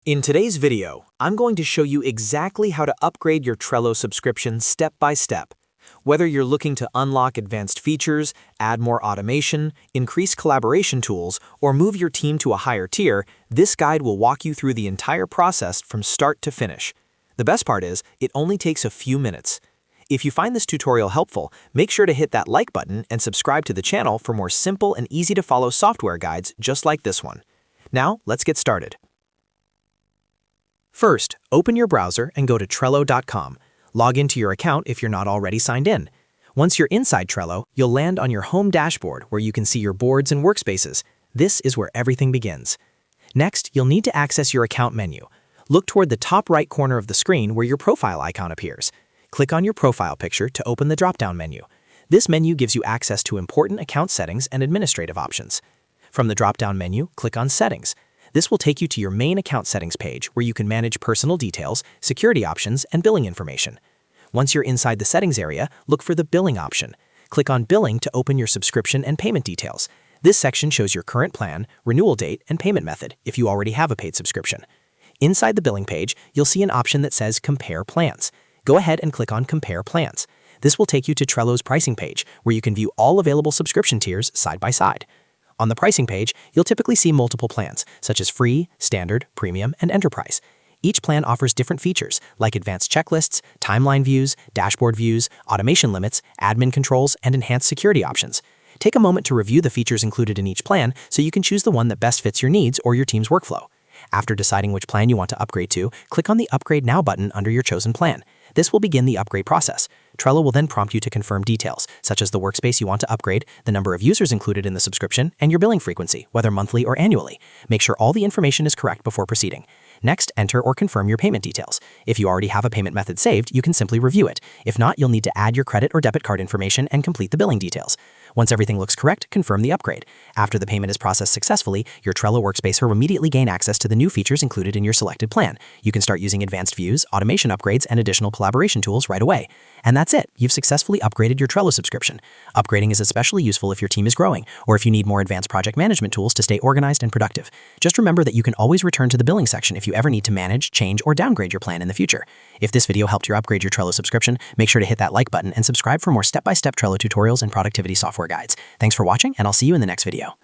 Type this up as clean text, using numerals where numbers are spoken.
In today's video, I'm going to show you exactly how to upgrade your Trello subscription step by step. Whether you're looking to unlock advanced features, add more automation, increase collaboration tools, or move your team to a higher tier, this guide will walk you through the entire process from start to finish. The best part is, it only takes a few minutes. If you find this tutorial helpful, make sure to hit that like button and subscribe to the channel for more simple and easy-to-follow software guides just like this one. Now, let's get started. First, open your browser and go to Trello.com. Log into your account if you're not already signed in. Once you're inside Trello, you'll land on your home dashboard where you can see your boards and workspaces. This is where everything begins. Next, you'll need to access your account menu. Look toward the top right corner of the screen where your profile icon appears. Click on your profile picture to open the drop-down menu. This menu gives you access to important account settings and administrative options. From the drop-down menu, click on Settings. This will take you to your main account settings page where you can manage personal details, security options, and billing information. Once you're inside the settings area, look for the Billing option. Click on Billing to open your subscription and payment details. This section shows your current plan, renewal date, and payment method if you already have a paid subscription. Inside the billing page, you'll see an option that says Compare Plans. Go ahead and click on Compare Plans. This will take you to Trello's pricing page where you can view all available subscription tiers side by side. On the pricing page, you'll typically see multiple plans, such as Free, Standard, Premium, and Enterprise. Each plan offers different features, like advanced checklists, timeline views, dashboard views, automation limits, admin controls, and enhanced security options. Take a moment to review the features included in each plan so you can choose the one that best fits your needs or your team's workflow. After deciding which plan you want to upgrade to, click on the Upgrade Now button under your chosen plan. This will begin the upgrade process. Trello will then prompt you to confirm details, such as the workspace you want to upgrade, the number of users included in the subscription, and your billing frequency, whether monthly or annually. Make sure all the information is correct before proceeding. Next, enter or confirm your payment details. If you already have a payment method saved, you can simply review it. If not, you'll need to add your credit or debit card information and complete the billing details. Once everything looks correct, confirm the upgrade. After the payment is processed successfully, your Trello workspace will immediately gain access to the new features included in your selected plan. You can start using advanced views, automation upgrades, and additional collaboration tools right away. And that's it. You've successfully upgraded your Trello subscription. Upgrading is especially useful if your team is growing, or if you need more advanced project management tools to stay organized and productive. Just remember that you can always return to the billing section if you ever need to manage, change, or downgrade your plan in the future. If this video helped you upgrade your Trello subscription, make sure to hit that like button and subscribe for more step-by-step Trello tutorials and productivity software guides. Thanks for watching, and I'll see you in the next video.